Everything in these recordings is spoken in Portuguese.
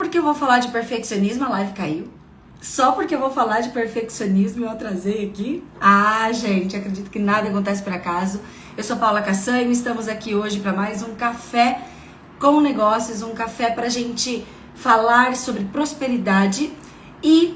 porque eu vou falar de perfeccionismo, a live caiu. Só porque eu vou falar de perfeccionismo, eu atrasei aqui. Ah, gente, acredito que nada acontece por acaso. Eu sou Paula Cassanho, estamos aqui hoje para mais um Café com Negócios, um café para a gente falar sobre prosperidade. E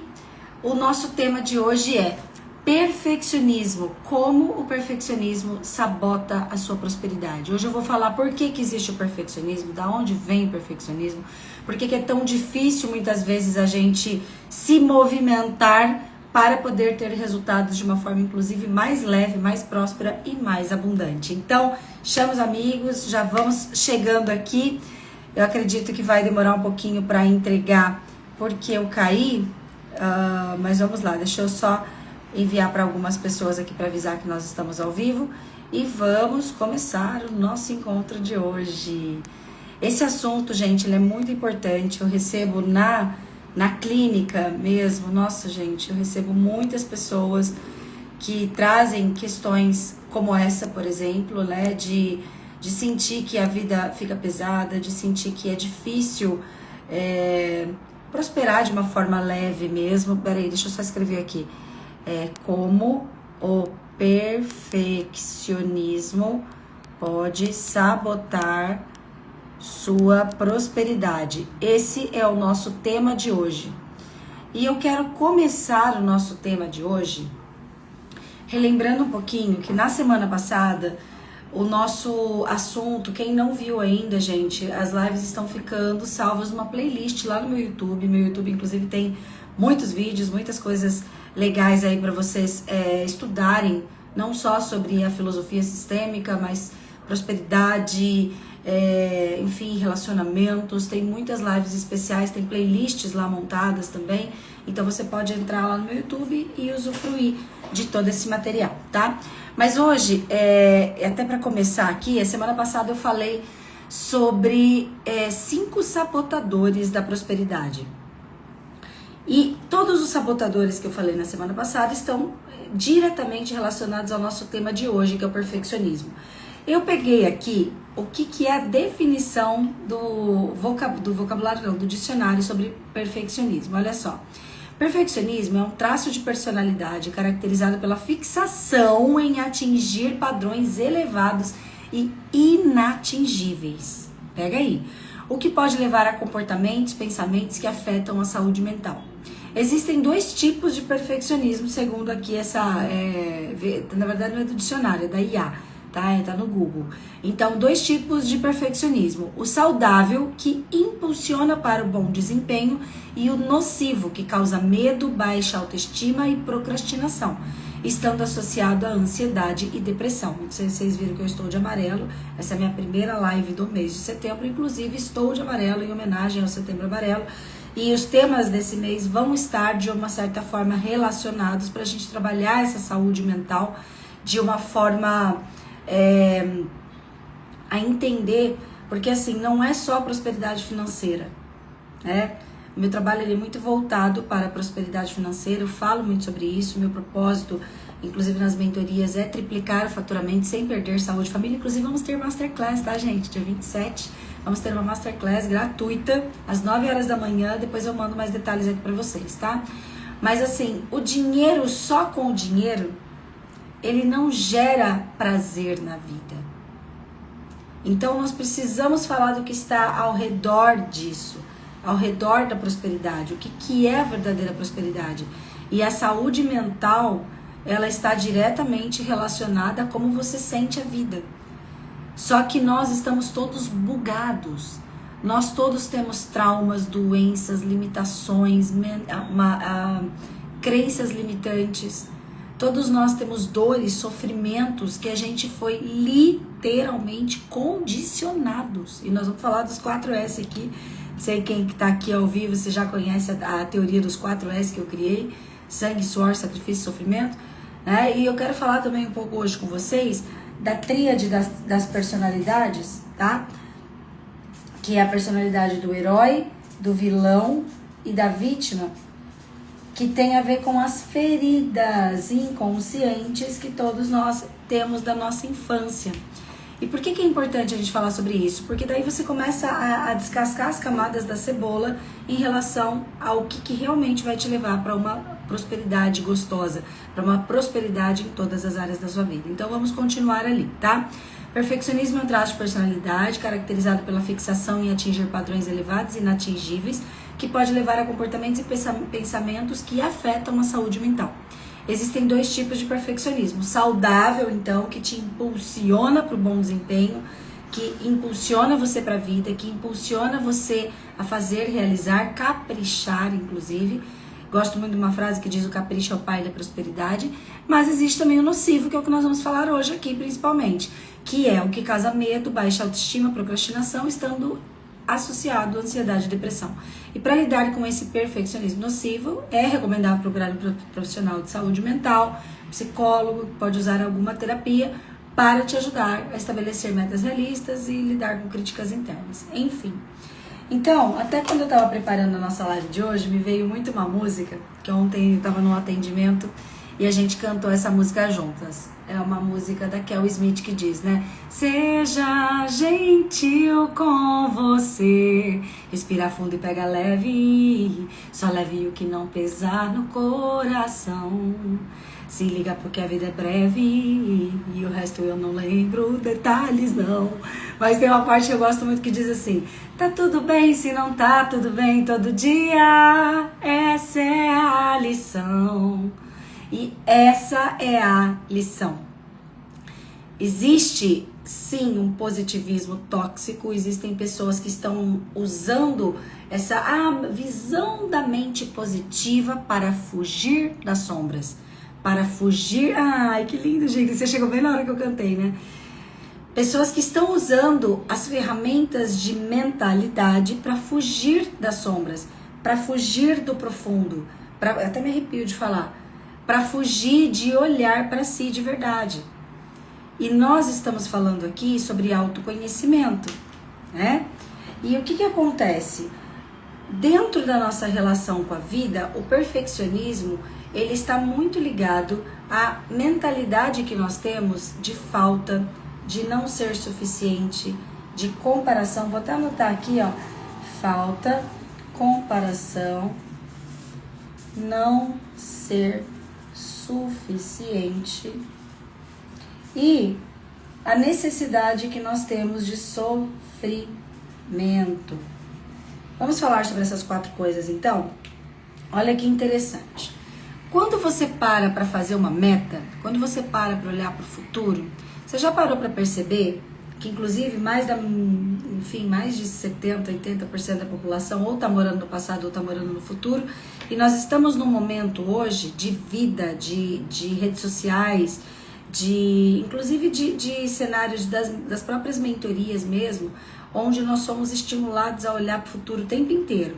o nosso tema de hoje é perfeccionismo, como o perfeccionismo sabota a sua prosperidade. Hoje eu vou falar por que existe o perfeccionismo, da onde vem o perfeccionismo, por que é tão difícil muitas vezes a gente se movimentar para poder ter resultados de uma forma inclusive mais leve, mais próspera e mais abundante. Então, chama os amigos, já vamos chegando aqui. Eu acredito que vai demorar um pouquinho para entregar porque eu caí, mas vamos lá, deixa eu só enviar para algumas pessoas aqui para avisar que nós estamos ao vivo e vamos começar o nosso encontro de hoje. Esse assunto, gente, ele é muito importante. Eu recebo na clínica mesmo, nossa, gente, eu recebo muitas pessoas que trazem questões como essa, por exemplo, né, de sentir que a vida fica pesada, de sentir que é difícil prosperar de uma forma leve mesmo. Peraí, deixa eu só escrever aqui. Como o perfeccionismo pode sabotar sua prosperidade. Esse é o nosso tema de hoje. E eu quero começar o nosso tema de hoje relembrando um pouquinho que na semana passada o nosso assunto, quem não viu ainda, gente, as lives estão ficando salvas numa playlist lá no meu YouTube. Meu YouTube, inclusive, tem muitos vídeos, muitas coisas legais aí para vocês estudarem, não só sobre a filosofia sistêmica, mas prosperidade, enfim, relacionamentos. Tem muitas lives especiais, tem playlists lá montadas também, então você pode entrar lá no meu YouTube e usufruir de todo esse material, tá? Mas hoje, até para começar aqui, a semana passada eu falei sobre 5 sabotadores da prosperidade. E todos os sabotadores que eu falei na semana passada estão diretamente relacionados ao nosso tema de hoje, que é o perfeccionismo. Eu peguei aqui o que é a definição do vocabulário, não, do dicionário sobre perfeccionismo. Olha só. Perfeccionismo é um traço de personalidade caracterizado pela fixação em atingir padrões elevados e inatingíveis. Pega aí. O que pode levar a comportamentos, pensamentos que afetam a saúde mental. Existem 2 tipos de perfeccionismo, segundo aqui na verdade não é do dicionário, é da IA, tá? Tá no Google. Então, 2 tipos de perfeccionismo. O saudável, que impulsiona para o bom desempenho, e o nocivo, que causa medo, baixa autoestima e procrastinação, estando associado à ansiedade e depressão. Vocês viram que eu estou de amarelo, essa é a minha primeira live do mês de setembro, inclusive estou de amarelo em homenagem ao Setembro Amarelo, e os temas desse mês vão estar de uma certa forma relacionados para a gente trabalhar essa saúde mental de uma forma a entender, porque assim, não é só a prosperidade financeira, né? O meu trabalho ele é muito voltado para a prosperidade financeira, eu falo muito sobre isso. Meu propósito, inclusive nas mentorias, é triplicar o faturamento sem perder saúde e família. Inclusive vamos ter Masterclass, tá, gente? Dia 27, vamos ter uma Masterclass gratuita, às 9 horas da manhã, depois eu mando mais detalhes aqui pra vocês, tá? Mas assim, o dinheiro, só com o dinheiro, ele não gera prazer na vida. Então nós precisamos falar do que está ao redor disso, ao redor da prosperidade, o que é a verdadeira prosperidade. E a saúde mental, ela está diretamente relacionada a como você sente a vida. Só que nós estamos todos bugados. Nós todos temos traumas, doenças, limitações, crenças limitantes. Todos nós temos dores, sofrimentos que a gente foi literalmente condicionados. E nós vamos falar dos 4S aqui. Sei quem que tá aqui ao vivo, você já conhece a teoria dos 4S que eu criei. Sangue, suor, sacrifício e sofrimento. Né? E eu quero falar também um pouco hoje com vocês da tríade das personalidades, tá? Que é a personalidade do herói, do vilão e da vítima, que tem a ver com as feridas inconscientes que todos nós temos da nossa infância. E por que é importante a gente falar sobre isso? Porque daí você começa a descascar as camadas da cebola em relação ao que realmente vai te levar para uma prosperidade gostosa, para uma prosperidade em todas as áreas da sua vida. Então vamos continuar ali, tá? Perfeccionismo é um traço de personalidade caracterizado pela fixação em atingir padrões elevados e inatingíveis, que pode levar a comportamentos e pensamentos que afetam a saúde mental. Existem dois tipos de perfeccionismo. Saudável, então, que te impulsiona para o bom desempenho, que impulsiona você para a vida, que impulsiona você a fazer, realizar, caprichar, inclusive. Gosto muito de uma frase que diz: o capricho é o pai da prosperidade. Mas existe também o nocivo, que é o que nós vamos falar hoje aqui, principalmente, que é o que causa medo, baixa autoestima, procrastinação, estando associado à ansiedade e depressão. E para lidar com esse perfeccionismo nocivo, é recomendável procurar um profissional de saúde mental, psicólogo, pode usar alguma terapia para te ajudar a estabelecer metas realistas e lidar com críticas internas. Enfim. Então, até quando eu estava preparando a nossa live de hoje, me veio muito uma música, que ontem eu estava num atendimento e a gente cantou essa música juntas. É uma música da Kel Smith que diz, né? Seja gentil com você, respira fundo e pega leve, só leve o que não pesar no coração. Se liga porque a vida é breve e o resto eu não lembro detalhes não. Mas tem uma parte que eu gosto muito que diz assim: tá tudo bem se não tá tudo bem todo dia, essa é a lição. E essa é a lição. Existe, sim, um positivismo tóxico. Existem pessoas que estão usando essa visão da mente positiva para fugir das sombras. Para fugir... Ai, que lindo, gente. Você chegou bem na hora que eu cantei, né? Pessoas que estão usando as ferramentas de mentalidade para fugir das sombras, para fugir do profundo. Até me arrepio de falar. Para fugir de olhar para si de verdade. E nós estamos falando aqui sobre autoconhecimento, né? E o que acontece? Dentro da nossa relação com a vida, o perfeccionismo, ele está muito ligado à mentalidade que nós temos de falta, de não ser suficiente, de comparação. Vou até anotar aqui, ó. Falta, comparação, não ser suficiente e a necessidade que nós temos de sofrimento. Vamos falar sobre essas 4 coisas então? Olha que interessante. Quando você para fazer uma meta, quando você para olhar para o futuro, você já parou para perceber que inclusive mais de 70%, 80% da população ou está morando no passado ou está morando no futuro, e nós estamos num momento hoje de vida, de redes sociais, inclusive de cenários das próprias mentorias mesmo, onde nós somos estimulados a olhar para o futuro o tempo inteiro.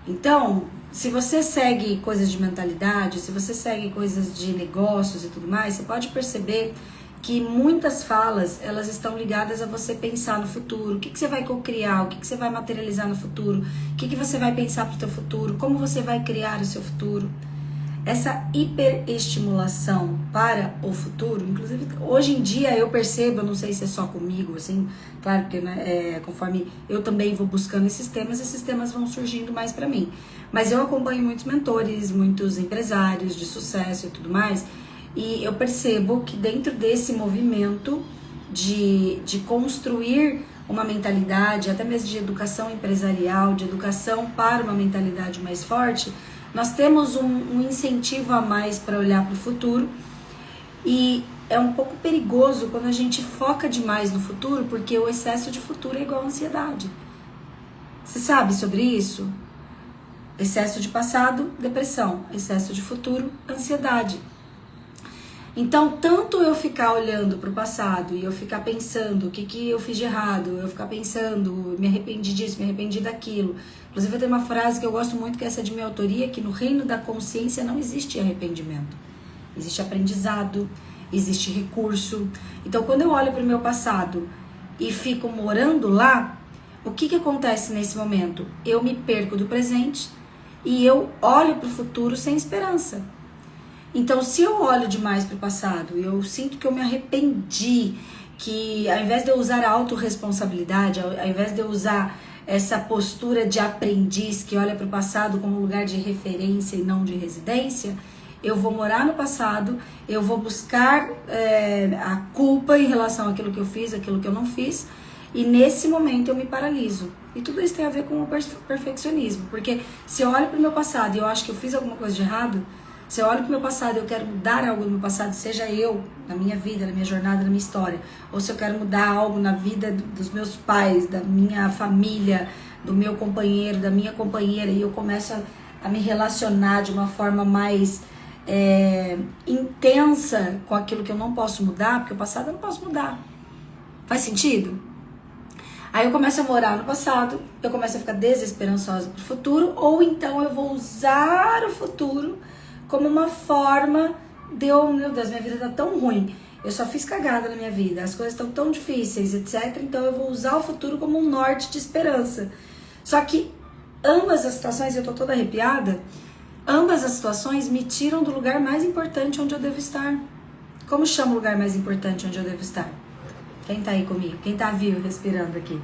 Então, se você segue coisas de mentalidade, se você segue coisas de negócios e tudo mais, você pode perceber que muitas falas, elas estão ligadas a você pensar no futuro. O que você vai co-criar? O que você vai materializar no futuro? O que você vai pensar para o teu futuro? Como você vai criar o seu futuro? Essa hiperestimulação para o futuro, inclusive, hoje em dia eu percebo, eu não sei se é só comigo, assim, claro que conforme eu também vou buscando esses temas vão surgindo mais para mim. Mas eu acompanho muitos mentores, muitos empresários de sucesso e tudo mais, e eu percebo que dentro desse movimento de construir uma mentalidade, até mesmo de educação empresarial, de educação para uma mentalidade mais forte, nós temos um incentivo a mais para olhar para o futuro, e é um pouco perigoso quando a gente foca demais no futuro, porque o excesso de futuro é igual a ansiedade. Você sabe sobre isso? Excesso de passado, depressão. Excesso de futuro, ansiedade. Então, tanto eu ficar olhando para o passado e eu ficar pensando o que eu fiz de errado, eu ficar pensando, me arrependi disso, me arrependi daquilo. Inclusive, tem uma frase que eu gosto muito, que é essa de minha autoria, que no reino da consciência não existe arrependimento. Existe aprendizado, existe recurso. Então, quando eu olho para o meu passado e fico morando lá, o que acontece nesse momento? Eu me perco do presente e eu olho para o futuro sem esperança. Então, se eu olho demais para o passado e eu sinto que eu me arrependi, que ao invés de eu usar a autorresponsabilidade, ao invés de eu usar essa postura de aprendiz que olha para o passado como lugar de referência e não de residência, eu vou morar no passado, eu vou buscar a culpa em relação àquilo que eu fiz, àquilo que eu não fiz, e nesse momento eu me paraliso. E tudo isso tem a ver com o perfeccionismo, porque se eu olho para o meu passado e eu acho que eu fiz alguma coisa de errado, se eu olho para o meu passado e eu quero mudar algo no meu passado, seja eu, na minha vida, na minha jornada, na minha história, ou se eu quero mudar algo na vida dos meus pais, da minha família, do meu companheiro, da minha companheira, e eu começo a me relacionar de uma forma mais intensa com aquilo que eu não posso mudar, porque o passado eu não posso mudar. Faz sentido? Aí eu começo a morar no passado, eu começo a ficar desesperançosa pro futuro, ou então eu vou usar o futuro como uma forma de meu Deus, minha vida tá tão ruim, eu só fiz cagada na minha vida, as coisas estão tão difíceis, etc. Então eu vou usar o futuro como um norte de esperança. Só que ambas as situações, eu tô toda arrepiada, ambas as situações me tiram do lugar mais importante onde eu devo estar. Como chama o lugar mais importante onde eu devo estar? Quem tá aí comigo? Quem tá vivo respirando aqui?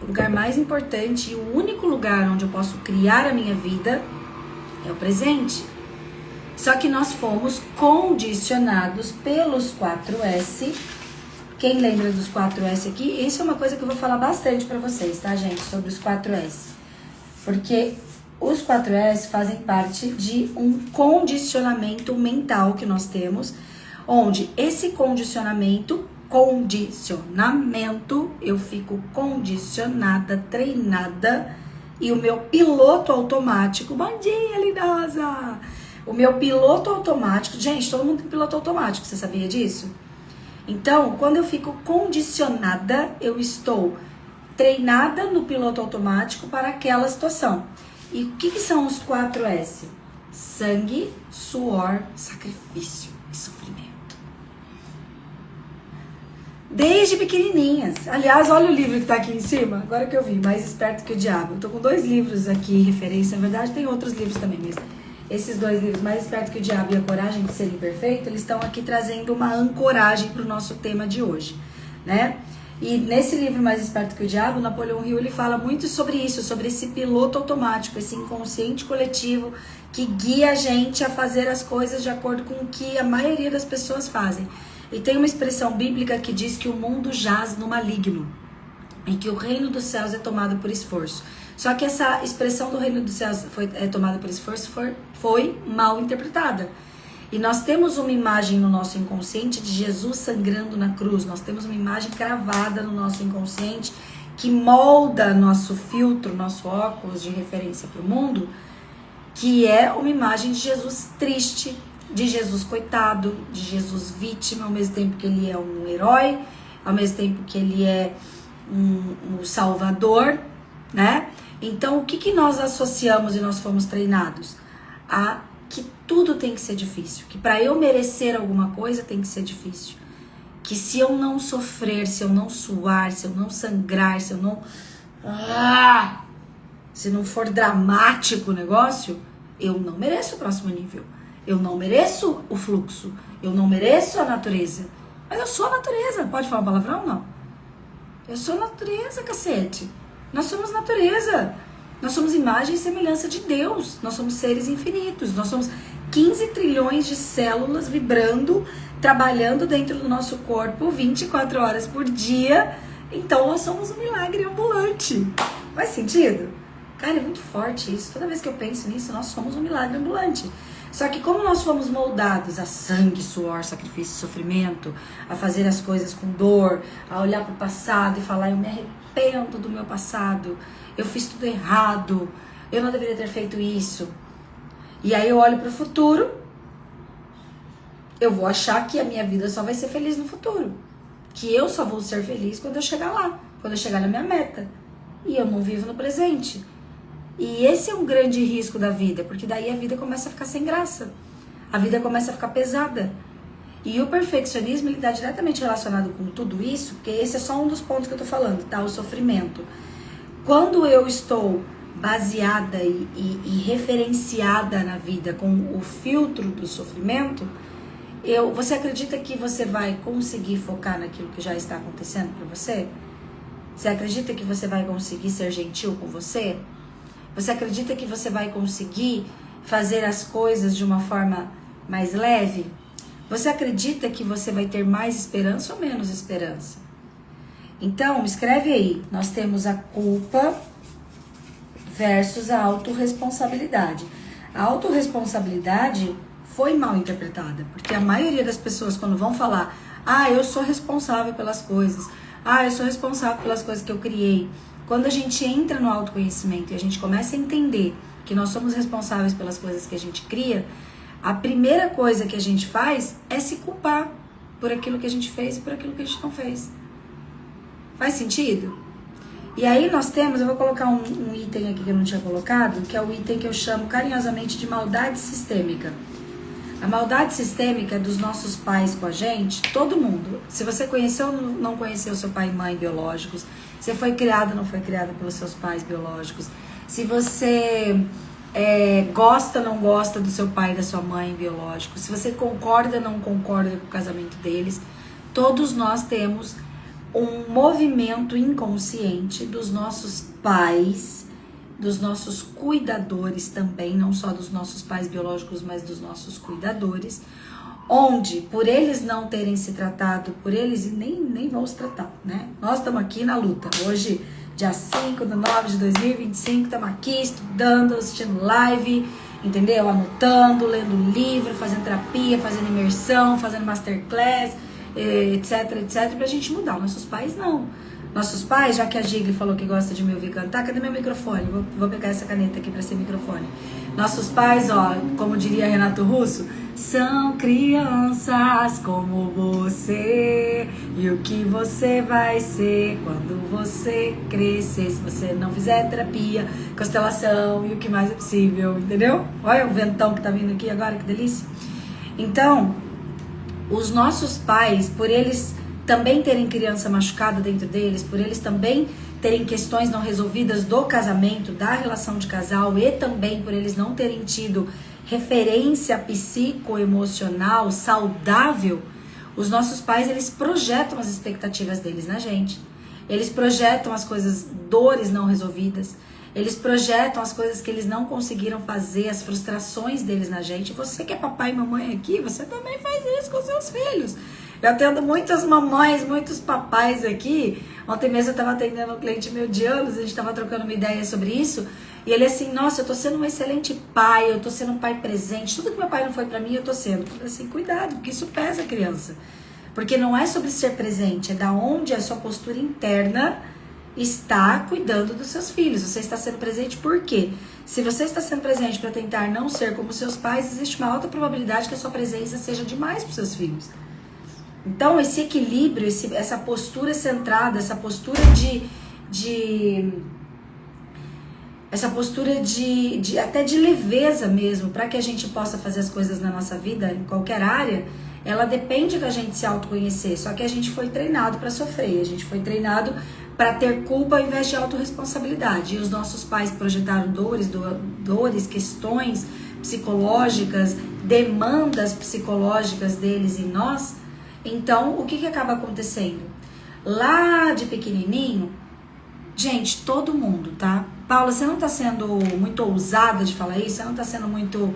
O lugar mais importante e o único lugar onde eu posso criar a minha vida é o presente. Só que nós fomos condicionados pelos 4S. Quem lembra dos 4S aqui? Isso é uma coisa que eu vou falar bastante pra vocês, tá, gente? Sobre os 4S. Porque os 4S fazem parte de um condicionamento mental que nós temos, onde esse condicionamento, eu fico condicionada, treinada, e o meu piloto automático, bom dia, lindosa! O meu piloto automático, gente, todo mundo tem piloto automático, você sabia disso? Então, quando eu fico condicionada, eu estou treinada no piloto automático para aquela situação. E o que são os 4S? Sangue, suor, sacrifício e sofrimento. Desde pequenininhas. Aliás, olha o livro que tá aqui em cima, agora que eu vi, Mais Esperto que o Diabo. Eu tô com 2 livros aqui, referência, na verdade tem outros livros também, mas esses 2 livros, Mais Esperto que o Diabo e A Coragem de Ser Imperfeito, eles estão aqui trazendo uma ancoragem para o nosso tema de hoje, né? E nesse livro Mais Esperto que o Diabo, Napoleão Hill, ele fala muito sobre isso, sobre esse piloto automático, esse inconsciente coletivo que guia a gente a fazer as coisas de acordo com o que a maioria das pessoas fazem. E tem uma expressão bíblica que diz que o mundo jaz no maligno e que o reino dos céus é tomado por esforço. Só que essa expressão do reino dos céus é tomada por esforço foi mal interpretada. E nós temos uma imagem no nosso inconsciente de Jesus sangrando na cruz. Nós temos uma imagem cravada no nosso inconsciente que molda nosso filtro, nosso óculos de referência para o mundo, que é uma imagem de Jesus triste, de Jesus coitado, de Jesus vítima, ao mesmo tempo que ele é um herói, ao mesmo tempo que ele é um salvador, né? Então, o que nós associamos e nós fomos treinados? A que tudo tem que ser difícil, que para eu merecer alguma coisa tem que ser difícil, que se eu não sofrer, se eu não suar, se eu não sangrar, se eu não se não for dramático o negócio, eu não mereço o próximo nível, eu não mereço o fluxo, eu não mereço a natureza. Mas eu sou a natureza, pode falar palavrão? Não. Eu sou a natureza, cacete. Nós somos natureza. Nós somos imagem e semelhança de Deus. Nós somos seres infinitos. Nós somos 15 trilhões de células vibrando, trabalhando dentro do nosso corpo 24 horas por dia. Então nós somos um milagre ambulante. Faz sentido? Cara, é muito forte isso. Toda vez que eu penso nisso, nós somos um milagre ambulante. Só que como nós fomos moldados a sangue, suor, sacrifício, sofrimento, a fazer as coisas com dor, a olhar para o passado e falar, eu me arrependo do meu passado, eu fiz tudo errado, eu não deveria ter feito isso. E aí eu olho para o futuro, eu vou achar que a minha vida só vai ser feliz no futuro. Que eu só vou ser feliz quando eu chegar lá, quando eu chegar na minha meta. E eu não vivo no presente. E esse é um grande risco da vida, porque daí a vida começa a ficar sem graça. A vida começa a ficar pesada. E o perfeccionismo, ele está diretamente relacionado com tudo isso, porque esse é só um dos pontos que eu tô falando, tá? O sofrimento. Quando eu estou baseada e referenciada na vida com o filtro do sofrimento, Você acredita que você vai conseguir focar naquilo que já está acontecendo para você? Você acredita que você vai conseguir ser gentil com você? Você acredita que você vai conseguir fazer as coisas de uma forma mais leve? Você acredita que você vai ter mais esperança ou menos esperança? Então, escreve aí. Nós temos a culpa versus a autorresponsabilidade. A autorresponsabilidade foi mal interpretada, porque a maioria das pessoas, quando vão falar, eu sou responsável pelas coisas, eu sou responsável pelas coisas que eu criei. Quando a gente entra no autoconhecimento e a gente começa a entender que nós somos responsáveis pelas coisas que a gente cria, a primeira coisa que a gente faz é se culpar por aquilo que a gente fez e por aquilo que a gente não fez. Faz sentido? E aí nós temos, eu vou colocar um item aqui que eu não tinha colocado, que é o item que eu chamo carinhosamente de maldade sistêmica. A maldade sistêmica é dos nossos pais com a gente, todo mundo. Se você conheceu ou não conheceu seu pai e mãe biológicos, se foi criado ou não foi criado pelos seus pais biológicos, se você gosta ou não gosta do seu pai e da sua mãe biológicos, se você concorda ou não concorda com o casamento deles, todos nós temos um movimento inconsciente dos nossos pais, dos nossos cuidadores também, não só dos nossos pais biológicos, mas dos nossos cuidadores, onde, por eles não terem se tratado, por eles nem vão se tratar, né? Nós estamos aqui na luta. Hoje, dia 5/9/2025, estamos aqui estudando, assistindo live, entendeu? Anotando, lendo livro, fazendo terapia, fazendo imersão, fazendo masterclass, etc, pra gente mudar. Nossos pais não. Nossos pais, já que a Gigli falou que gosta de me ouvir cantar, cadê meu microfone? Vou pegar essa caneta aqui pra ser microfone. Nossos pais, como diria Renato Russo, são crianças como você, e o que você vai ser quando você crescer, se você não fizer terapia, constelação e o que mais é possível, entendeu? Olha o ventão que tá vindo aqui agora, que delícia. Então, os nossos pais, por eles também terem criança machucada dentro deles, por eles também terem questões não resolvidas do casamento, da relação de casal, e também por eles não terem tido referência psicoemocional saudável, os nossos pais, eles projetam as expectativas deles na gente. Eles projetam as coisas, dores não resolvidas. Eles projetam as coisas que eles não conseguiram fazer, as frustrações deles na gente. Você que é papai e mamãe aqui, você também faz isso com seus filhos. Eu atendo muitas mamães, muitos papais aqui. Ontem mesmo eu estava atendendo um cliente meu de anos, a gente estava trocando uma ideia sobre isso. E ele assim, nossa, eu tô sendo um excelente pai, eu tô sendo um pai presente. Tudo que meu pai não foi pra mim, eu tô sendo. Eu falei assim, cuidado, porque isso pesa a criança. Porque não é sobre ser presente, é da onde a sua postura interna está cuidando dos seus filhos. Você está sendo presente por quê? Se você está sendo presente para tentar não ser como seus pais, existe uma alta probabilidade que a sua presença seja demais para os seus filhos. Então, esse equilíbrio, essa postura centrada, essa postura até de leveza mesmo, para que a gente possa fazer as coisas na nossa vida, em qualquer área, ela depende da gente se autoconhecer. Só que a gente foi treinado para sofrer, a gente foi treinado para ter culpa ao invés de autorresponsabilidade. E os nossos pais projetaram dores, questões psicológicas, demandas psicológicas deles em nós. Então, o que acaba acontecendo? Lá de pequenininho, gente, todo mundo, tá? Paula, você não tá sendo muito ousada de falar isso? Você não tá sendo muito,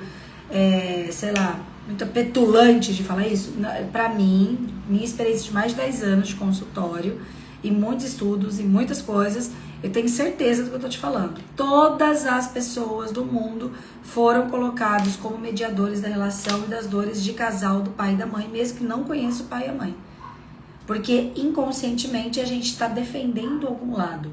muito petulante de falar isso? Pra mim, minha experiência de mais de 10 anos de consultório, e muitos estudos, e muitas coisas, eu tenho certeza do que eu tô te falando. Todas as pessoas do mundo foram colocados como mediadores da relação e das dores de casal do pai e da mãe, mesmo que não conheça o pai e a mãe. Porque inconscientemente a gente está defendendo algum lado.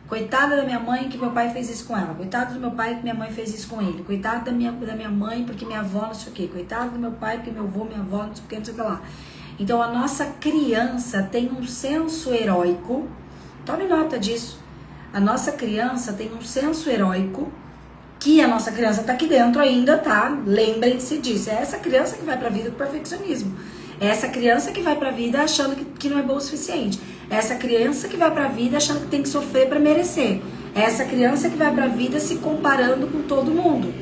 Coitada da minha mãe que meu pai fez isso com ela. Coitado do meu pai que minha mãe fez isso com ele. Coitado da minha mãe porque minha avó não sei o quê. Coitado do meu pai porque meu avô, minha avó não sei o quê, não sei o que lá. Então a nossa criança tem um senso heróico. Tome nota disso. A nossa criança tem um senso heróico, que a nossa criança tá aqui dentro ainda, tá? Lembrem-se disso. É essa criança que vai pra vida com perfeccionismo. É essa criança que vai pra vida achando que não é boa o suficiente. É essa criança que vai pra vida achando que tem que sofrer pra merecer. É essa criança que vai pra vida se comparando com todo mundo.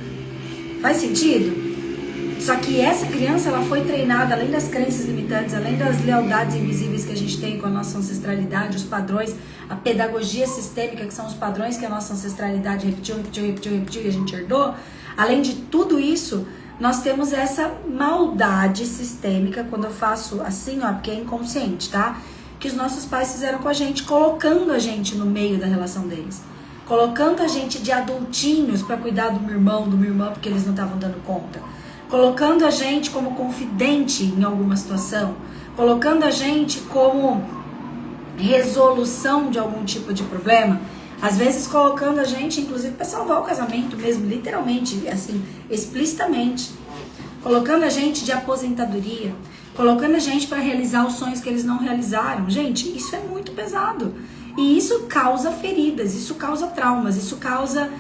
Faz sentido? Só que essa criança, ela foi treinada, além das crenças limitantes, além das lealdades invisíveis que a gente tem com a nossa ancestralidade, os padrões, a pedagogia sistêmica, que são os padrões que a nossa ancestralidade repetiu e a gente herdou. Além de tudo isso, nós temos essa maldade sistêmica, quando eu faço assim, ó, porque é inconsciente, tá? Que os nossos pais fizeram com a gente, colocando a gente no meio da relação deles. Colocando a gente de adultinhos para cuidar do meu irmão, do minha irmã, porque eles não estavam dando conta. Colocando a gente como confidente em alguma situação. Colocando a gente como resolução de algum tipo de problema. Às vezes colocando a gente, inclusive, para salvar o casamento mesmo, literalmente, assim, explicitamente. Colocando a gente de aposentadoria. Colocando a gente para realizar os sonhos que eles não realizaram. Gente, isso é muito pesado. E isso causa feridas, isso causa traumas, isso causa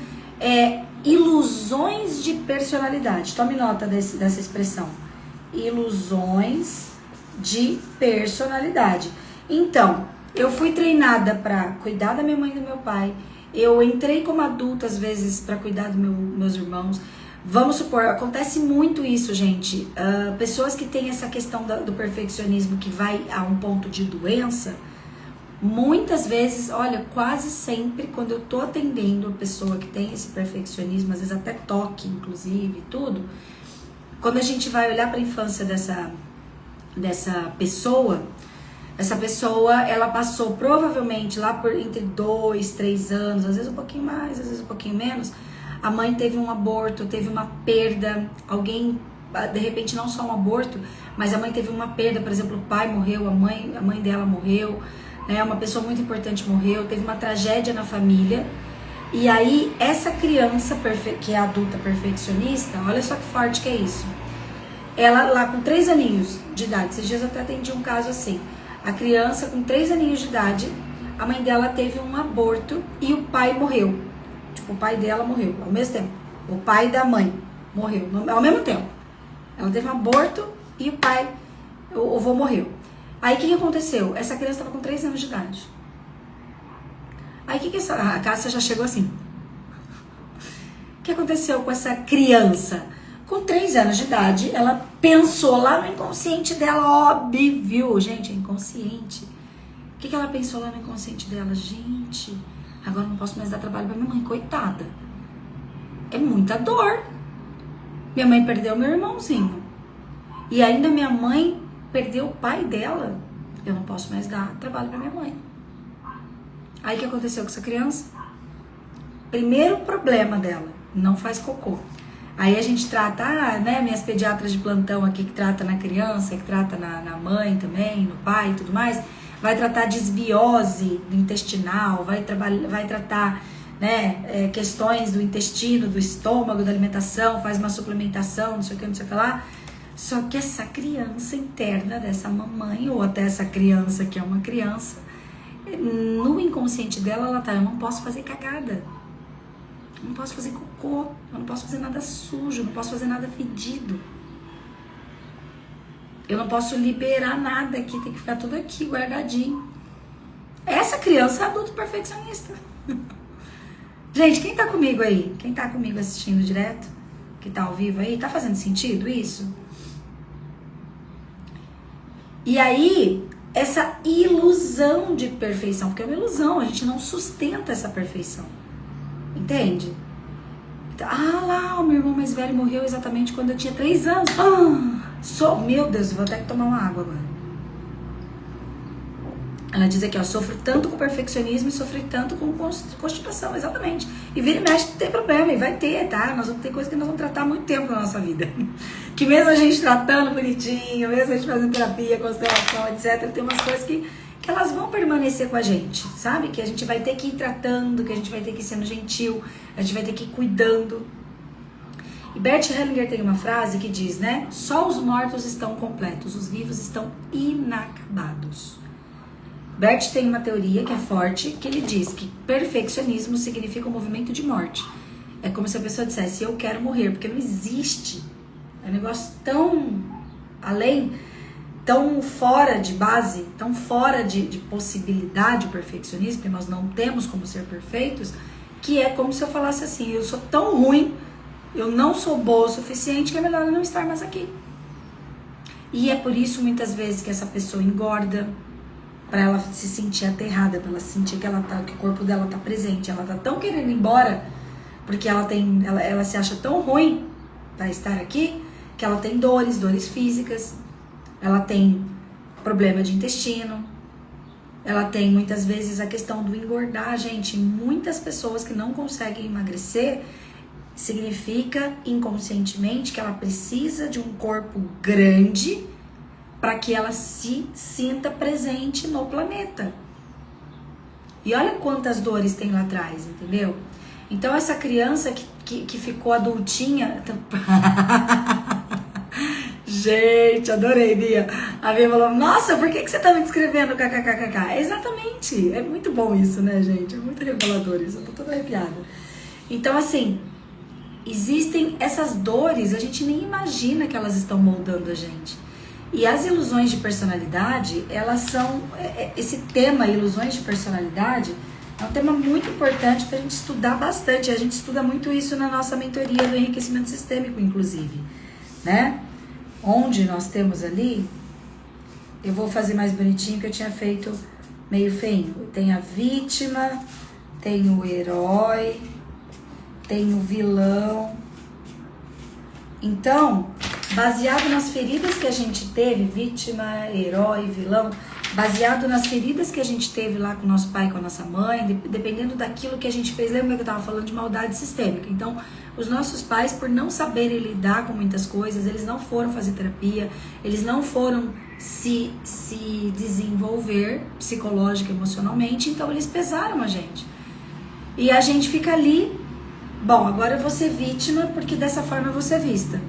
ilusões de personalidade. Tome nota dessa expressão. Ilusões de personalidade. Então, eu fui treinada para cuidar da minha mãe e do meu pai. Eu entrei como adulta, às vezes, para cuidar dos meus irmãos. Vamos supor, acontece muito isso, gente. Pessoas que têm essa questão do perfeccionismo que vai a um ponto de doença, muitas vezes, olha, quase sempre, quando eu tô atendendo a pessoa que tem esse perfeccionismo, às vezes até toque, inclusive, tudo, quando a gente vai olhar para a infância dessa pessoa, essa pessoa, ela passou provavelmente lá por entre 2, 3 anos, às vezes um pouquinho mais, às vezes um pouquinho menos, a mãe teve um aborto, teve uma perda, alguém, de repente não só um aborto, mas a mãe teve uma perda, por exemplo, o pai morreu, a mãe dela morreu, né, uma pessoa muito importante morreu, teve uma tragédia na família, e aí essa criança que é adulta perfeccionista, olha só que forte que é isso, ela lá com 3 aninhos de idade, esses dias eu até atendi um caso assim, a criança com 3 aninhos de idade, a mãe dela teve um aborto e o pai morreu, tipo, o pai dela morreu ao mesmo tempo, o pai da mãe morreu ao mesmo tempo, ela teve um aborto e o avô morreu. Aí o que aconteceu? Essa criança estava com 3 anos de idade. Aí a Cássia já chegou assim. O que aconteceu com essa criança? Com 3 anos de idade, ela pensou lá no inconsciente dela, óbvio, gente, é inconsciente. O que ela pensou lá no inconsciente dela? Gente, agora eu não posso mais dar trabalho pra minha mãe, coitada. É muita dor. Minha mãe perdeu meu irmãozinho. E ainda minha mãe perdeu o pai dela, eu não posso mais dar trabalho pra minha mãe. Aí o que aconteceu com essa criança? Primeiro problema dela, não faz cocô. Aí a gente trata, né, minhas pediatras de plantão aqui que trata na criança, que trata na mãe também, no pai e tudo mais, vai tratar desbiose intestinal, vai tratar, né, questões do intestino, do estômago, da alimentação, faz uma suplementação, não sei o que lá. Só que essa criança interna dessa mamãe, ou até essa criança que é uma criança, no inconsciente dela, ela tá, eu não posso fazer cagada, eu não posso fazer cocô, eu não posso fazer nada sujo, eu não posso fazer nada fedido. Eu não posso liberar nada aqui, tem que ficar tudo aqui guardadinho. Essa criança é adulto perfeccionista. Gente, quem tá comigo aí? Quem tá comigo assistindo direto? Que tá ao vivo aí? Tá fazendo sentido isso? E aí, essa ilusão de perfeição, porque é uma ilusão, a gente não sustenta essa perfeição. Entende? Lá, o meu irmão mais velho morreu exatamente quando eu tinha 3 anos. Meu Deus, vou ter que tomar uma água agora. Ela diz aqui, ó, sofro tanto com perfeccionismo e sofri tanto com constipação, exatamente. E vira e mexe, não tem problema, e vai ter, tá? Nós vamos ter coisas que nós vamos tratar há muito tempo na nossa vida. Que mesmo a gente tratando bonitinho, mesmo a gente fazendo terapia, constelação, etc., tem umas coisas que elas vão permanecer com a gente, sabe? Que a gente vai ter que ir tratando, que a gente vai ter que ir sendo gentil, a gente vai ter que ir cuidando. E Bert Hellinger tem uma frase que diz, né? Só os mortos estão completos, os vivos estão inacabados. Bert tem uma teoria que é forte, que ele diz que perfeccionismo significa um movimento de morte. É como se a pessoa dissesse, eu quero morrer, porque não existe. É um negócio tão além, tão fora de base, tão fora de possibilidade o perfeccionismo, porque nós não temos como ser perfeitos, que é como se eu falasse assim, eu sou tão ruim eu não sou boa o suficiente, que é melhor eu não estar mais aqui. E é por isso, muitas vezes, que essa pessoa engorda, para ela se sentir aterrada, para ela sentir que que o corpo dela tá presente. Ela tá tão querendo ir embora, porque ela se acha tão ruim para estar aqui, que ela tem dores físicas, ela tem problema de intestino, ela tem muitas vezes a questão do engordar, gente. Muitas pessoas que não conseguem emagrecer, significa inconscientemente que ela precisa de um corpo grande para que ela se sinta presente no planeta. E olha quantas dores tem lá atrás, entendeu? Então essa criança que ficou adultinha... Gente, adorei, Bia. A Bia falou, nossa, por que você tá me descrevendo kkkk? Exatamente, é muito bom isso, né, gente? É muito revelador isso, eu tô toda arrepiada. Então, assim, existem essas dores, a gente nem imagina que elas estão moldando a gente. E as ilusões de personalidade, elas são... Esse tema, ilusões de personalidade, é um tema muito importante pra gente estudar bastante. A gente estuda muito isso na nossa mentoria do enriquecimento sistêmico, inclusive, né? Onde nós temos ali, eu vou fazer mais bonitinho, que eu tinha feito meio feinho. Tem a vítima, tem o herói, tem o vilão. Então, baseado nas feridas que a gente teve, vítima, herói, vilão, baseado nas feridas que a gente teve lá com o nosso pai e com a nossa mãe, dependendo daquilo que a gente fez, lembra que eu estava falando de maldade sistêmica? Então, os nossos pais, por não saberem lidar com muitas coisas, eles não foram fazer terapia, eles não foram se desenvolver psicológica, emocionalmente, então eles pesaram a gente. E a gente fica ali, bom, agora eu vou ser vítima, porque dessa forma eu vou ser vista.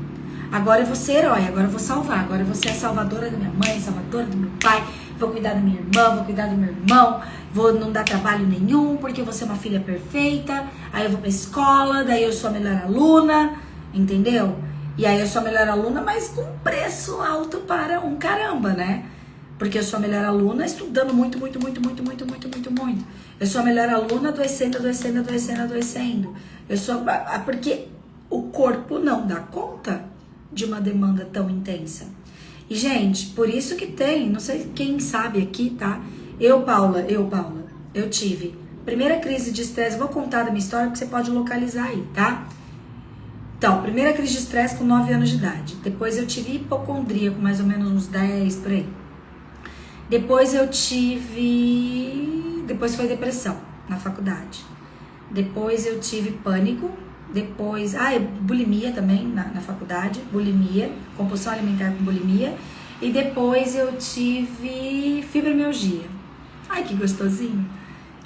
Agora eu vou ser herói, agora eu vou salvar, agora eu vou ser a salvadora da minha mãe, salvadora do meu pai, vou cuidar da minha irmã, vou cuidar do meu irmão, vou não dar trabalho nenhum, porque eu vou ser uma filha perfeita, aí eu vou pra escola, daí eu sou a melhor aluna, entendeu? E aí eu sou a melhor aluna, mas com preço alto para um caramba, né? Porque eu sou a melhor aluna estudando muito. Eu sou a melhor aluna adoecendo. Eu sou... Porque o corpo não dá conta de uma demanda tão intensa. E, gente, por isso que tem, não sei quem sabe aqui, tá? Eu, Paula, eu tive primeira crise de estresse, vou contar da minha história porque você pode localizar aí, tá? Então, primeira crise de estresse com 9 anos de idade. Depois eu tive hipocondria com mais ou menos uns 10 por aí. Depois foi depressão na faculdade. Depois eu tive pânico. Depois, bulimia também na faculdade, bulimia, compulsão alimentar com bulimia. E depois eu tive fibromialgia. Ai, que gostosinho.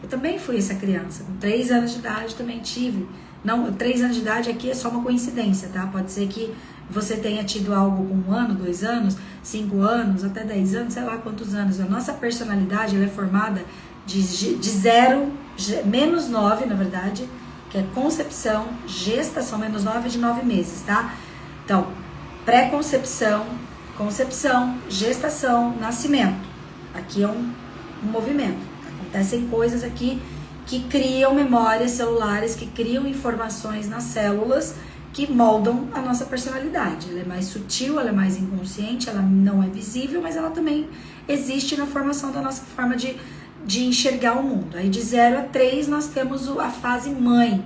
Eu também fui essa criança, com 3 anos de idade também tive. Não, 3 anos de idade aqui é só uma coincidência, tá? Pode ser que você tenha tido algo com 1 ano, 2 anos, 5 anos, até 10 anos, sei lá quantos anos. A nossa personalidade, ela é formada de 0, menos 9, na verdade, que é concepção, gestação, menos 9 de 9 meses, tá? Então, pré-concepção, concepção, gestação, nascimento. Aqui é um movimento. Acontecem coisas aqui que criam memórias celulares, que criam informações nas células que moldam a nossa personalidade. Ela é mais sutil, ela é mais inconsciente, ela não é visível, mas ela também existe na formação da nossa forma de enxergar o mundo. Aí de 0 a 3 nós temos a fase mãe,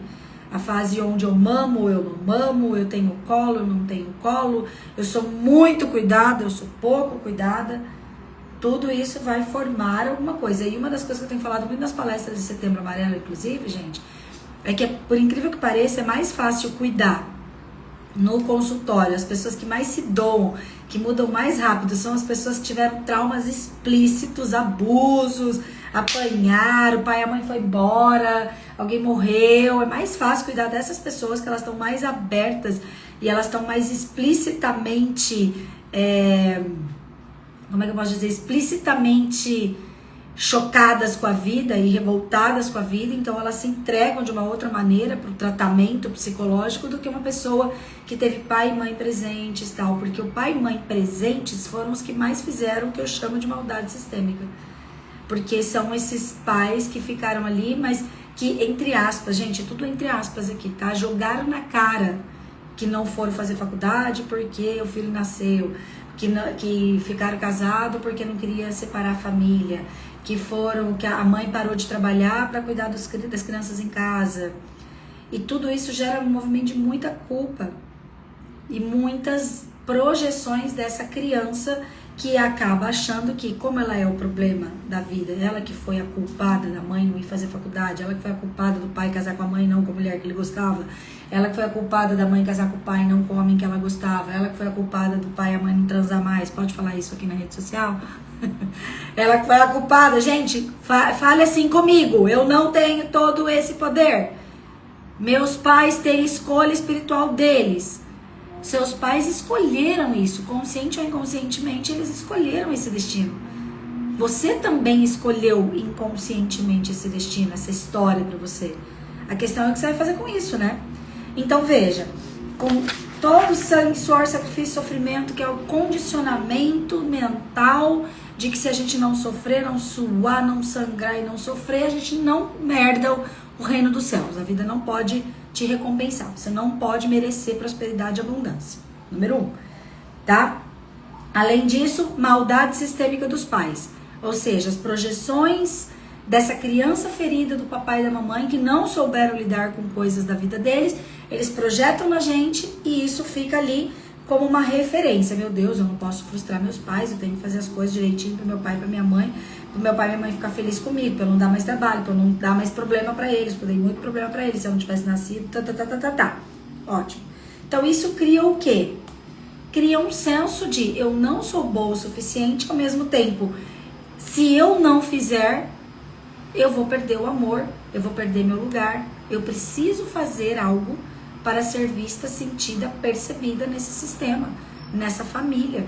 a fase onde eu mamo, eu não mamo, eu tenho colo, eu não tenho colo, eu sou muito cuidada, eu sou pouco cuidada. Tudo isso vai formar alguma coisa. E uma das coisas que eu tenho falado muito nas palestras de Setembro Amarelo, inclusive, gente, é que, por incrível que pareça, é mais fácil cuidar no consultório. As pessoas que mais se doam, que mudam mais rápido, são as pessoas que tiveram traumas explícitos, abusos, apanharam, o pai e a mãe foi embora, alguém morreu. É mais fácil cuidar dessas pessoas, que elas estão mais abertas e elas estão mais explicitamente, como é que eu posso dizer, explicitamente chocadas com a vida e revoltadas com a vida, então elas se entregam de uma outra maneira para o tratamento psicológico do que uma pessoa que teve pai e mãe presentes, tal, porque o pai e mãe presentes foram os que mais fizeram o que eu chamo de maldade sistêmica, porque são esses pais que ficaram ali, mas que, entre aspas, gente, tudo entre aspas aqui, tá? Jogaram na cara que não foram fazer faculdade porque o filho nasceu, que ficaram casados porque não queria separar a família, que a mãe parou de trabalhar para cuidar das crianças em casa. E tudo isso gera um movimento de muita culpa e muitas projeções dessa criança que acaba achando que, como ela é o problema da vida, ela que foi a culpada da mãe não ir fazer faculdade, ela que foi a culpada do pai casar com a mãe não com a mulher que ele gostava, ela que foi a culpada da mãe casar com o pai não com o homem que ela gostava, ela que foi a culpada do pai e a mãe não transar mais, pode falar isso aqui na rede social? Ela que foi a culpada, gente, fale assim comigo, eu não tenho todo esse poder, meus pais têm escolha espiritual deles. Seus pais escolheram isso, consciente ou inconscientemente, eles escolheram esse destino. Você também escolheu inconscientemente esse destino, essa história pra você. A questão é o que você vai fazer com isso, né? Então veja, com todo sangue, suor, sacrifício, sofrimento, que é o condicionamento mental de que se a gente não sofrer, não suar, não sangrar e não sofrer, a gente não merda o reino dos céus. A vida não pode te recompensar. Você não pode merecer prosperidade e abundância. Número 1, tá? Além disso, maldade sistêmica dos pais. Ou seja, as projeções dessa criança ferida do papai e da mamãe que não souberam lidar com coisas da vida deles, eles projetam na gente e isso fica ali como uma referência. Meu Deus, eu não posso frustrar meus pais, eu tenho que fazer as coisas direitinho pro meu pai e pra minha mãe, pro meu pai e minha mãe ficar feliz comigo, pra eu não dar mais trabalho, pra eu não dar mais problema pra eles, porque eu dei muito problema pra eles, se eu não tivesse nascido, Ótimo. Então isso cria o quê? Cria um senso de eu não sou boa o suficiente, ao mesmo tempo, se eu não fizer, eu vou perder o amor, eu vou perder meu lugar, eu preciso fazer algo para ser vista, sentida, percebida nesse sistema, nessa família.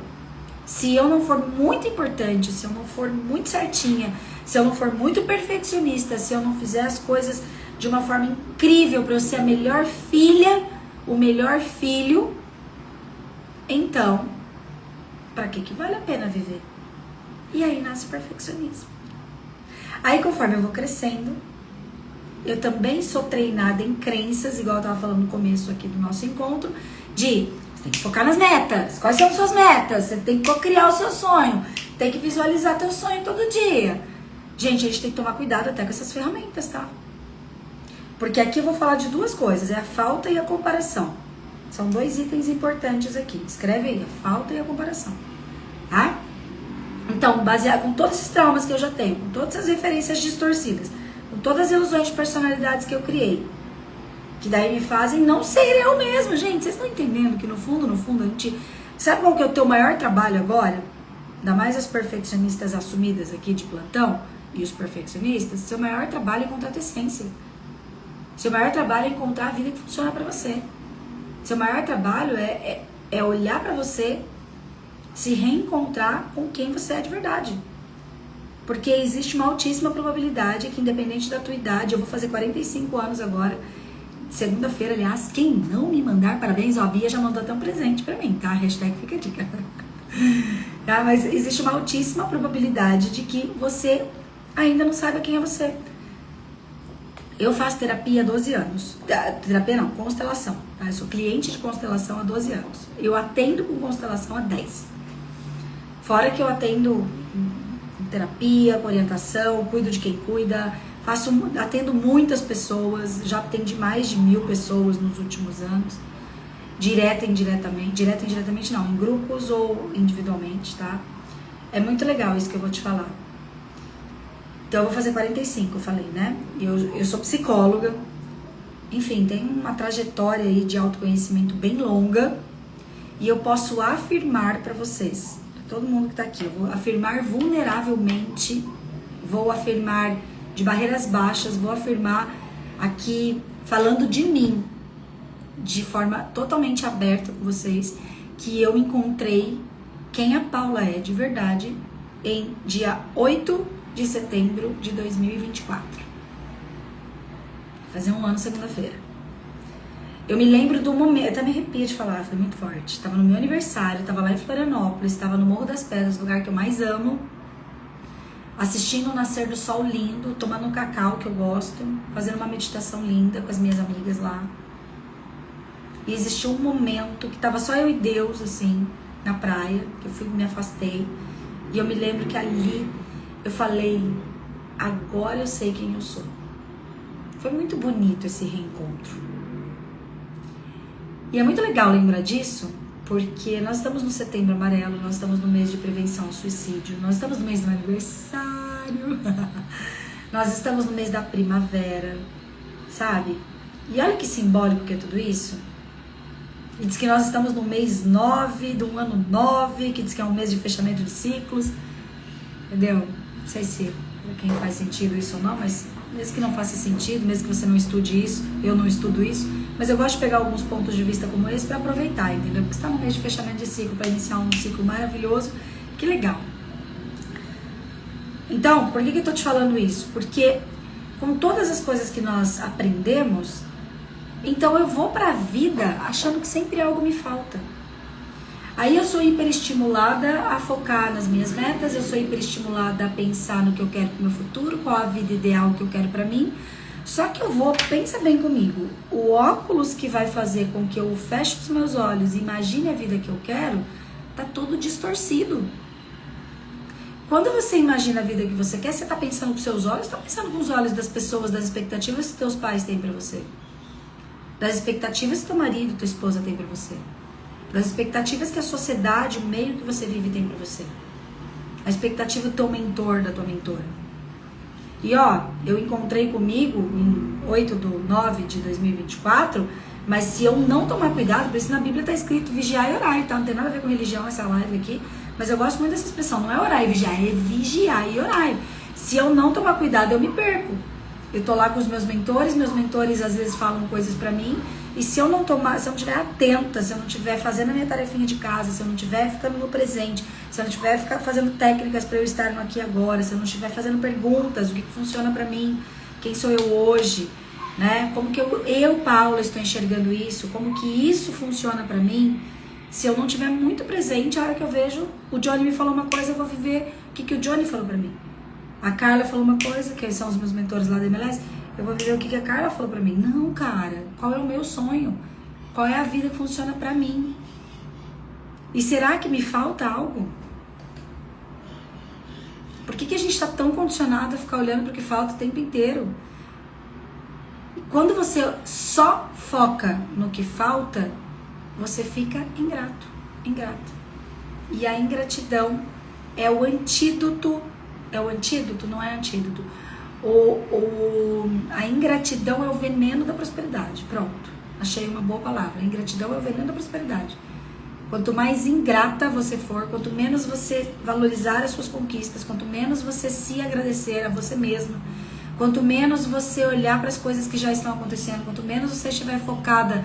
Se eu não for muito importante, se eu não for muito certinha, se eu não for muito perfeccionista, se eu não fizer as coisas de uma forma incrível para eu ser a melhor filha, o melhor filho, então, para que vale a pena viver? E aí nasce o perfeccionismo. Aí conforme eu vou crescendo, eu também sou treinada em crenças, igual eu tava falando no começo aqui do nosso encontro, de você tem que focar nas metas. Quais são as suas metas? Você tem que co-criar o seu sonho. Tem que visualizar teu sonho todo dia. Gente, a gente tem que tomar cuidado até com essas ferramentas, tá? Porque aqui eu vou falar de duas coisas, é a falta e a comparação. São 2 itens importantes aqui. Escreve aí, a falta e a comparação. Tá? Então, baseado com todos esses traumas que eu já tenho, com todas as referências distorcidas, com todas as ilusões de personalidades que eu criei, que daí me fazem não ser eu mesma, gente. Vocês estão entendendo que no fundo, a gente... Sabe qual que é o teu maior trabalho agora? Ainda mais as perfeccionistas assumidas aqui de plantão e os perfeccionistas, seu maior trabalho é encontrar a tua essência. Seu maior trabalho é encontrar a vida que funciona pra você. Seu maior trabalho é olhar pra você, se reencontrar com quem você é de verdade. Porque existe uma altíssima probabilidade que, independente da tua idade, eu vou fazer 45 anos agora, segunda-feira, aliás, quem não me mandar parabéns, ó, a Bia já mandou até um presente pra mim, tá? Hashtag fica a dica. Tá? Mas existe uma altíssima probabilidade de que você ainda não saiba quem é você. Eu faço terapia há 12 anos. Terapia não, constelação. Tá? Eu sou cliente de constelação há 12 anos. Eu atendo com constelação há 10. Fora que eu atendo terapia, orientação, cuido de quem cuida, atendo muitas pessoas, já atendi mais de 1000 pessoas nos últimos anos, direta e indiretamente não, em grupos ou individualmente, tá? É muito legal isso que eu vou te falar. Então eu vou fazer 45, eu falei, né? Eu sou psicóloga, enfim, tem uma trajetória aí de autoconhecimento bem longa e eu posso afirmar pra vocês, todo mundo que tá aqui, eu vou afirmar vulneravelmente, vou afirmar de barreiras baixas, vou afirmar aqui, falando de mim, de forma totalmente aberta com vocês, que eu encontrei quem a Paula é de verdade em dia 8 de setembro de 2024. Vai fazer um ano segunda-feira. Eu me lembro do momento, eu até me arrepio de falar, foi muito forte. Tava no meu aniversário, tava lá em Florianópolis, tava no Morro das Pedras, lugar que eu mais amo, assistindo o nascer do sol lindo, tomando um cacau que eu gosto, fazendo uma meditação linda com as minhas amigas lá. E existiu um momento que tava só eu e Deus, assim, na praia, que eu me afastei. E eu me lembro que ali eu falei, agora eu sei quem eu sou. Foi muito bonito esse reencontro. E é muito legal lembrar disso, porque nós estamos no Setembro Amarelo, nós estamos no mês de prevenção ao suicídio, nós estamos no mês do meu aniversário, nós estamos no mês da primavera, sabe? E olha que simbólico que é tudo isso. E diz que nós estamos no mês 9 do ano 9, que diz que é um mês de fechamento de ciclos, entendeu? Não sei se para quem faz sentido isso ou não, mas mesmo que não faça sentido, mesmo que você não estude isso, eu não estudo isso, mas eu gosto de pegar alguns pontos de vista como esse para aproveitar, entendeu? Porque você está no mês de fechamento de ciclo, para iniciar um ciclo maravilhoso, que legal. Então, por que eu tô te falando isso? Porque com todas as coisas que nós aprendemos, então eu vou pra vida achando que sempre algo me falta. Aí eu sou hiperestimulada a focar nas minhas metas, eu sou hiperestimulada a pensar no que eu quero pro meu futuro, qual a vida ideal que eu quero pra mim. Só que eu vou, pensa bem comigo, o óculos que vai fazer com que eu feche os meus olhos e imagine a vida que eu quero, tá todo distorcido. Quando você imagina a vida que você quer, você tá pensando com seus olhos, tá pensando com os olhos das pessoas, das expectativas que teus pais têm pra você. Das expectativas que teu marido, tua esposa tem pra você. Das expectativas que a sociedade, o meio que você vive tem pra você. A expectativa do teu mentor, da tua mentora. E ó, eu encontrei comigo em 8/9/2024, mas se eu não tomar cuidado, por isso na Bíblia tá escrito vigiar e orar, tá? Não tem nada a ver com religião essa live aqui, mas eu gosto muito dessa expressão, não é orar e vigiar, é vigiar e orar. Se eu não tomar cuidado, eu me perco. Eu tô lá com os meus mentores às vezes falam coisas pra mim, e se eu não tomar, se eu não estiver atenta, se eu não estiver fazendo a minha tarefinha de casa, se eu não estiver ficando no presente, se eu não estiver fazendo técnicas para eu estar no aqui e agora, se eu não estiver fazendo perguntas, o que funciona pra mim, quem sou eu hoje, né? Como que eu Paula, estou enxergando isso, como que isso funciona pra mim, se eu não estiver muito presente, a hora que eu vejo, o Johnny me falou uma coisa, eu vou viver o que o Johnny falou pra mim. A Carla falou uma coisa, que são os meus mentores lá da MLS, eu vou viver o que a Carla falou pra mim. Não, cara, qual é o meu sonho? Qual é a vida que funciona pra mim? E será que me falta algo? Por que a gente tá tão condicionado a ficar olhando pro que falta o tempo inteiro? E quando você só foca no que falta, você fica ingrato. E a ingratidão é o antídoto. É o antídoto? Não é antídoto. A ingratidão é o veneno da prosperidade. Pronto, achei uma boa palavra. A ingratidão é o veneno da prosperidade. Quanto mais ingrata você for, quanto menos você valorizar as suas conquistas, quanto menos você se agradecer a você mesma, quanto menos você olhar para as coisas que já estão acontecendo, quanto menos você estiver focada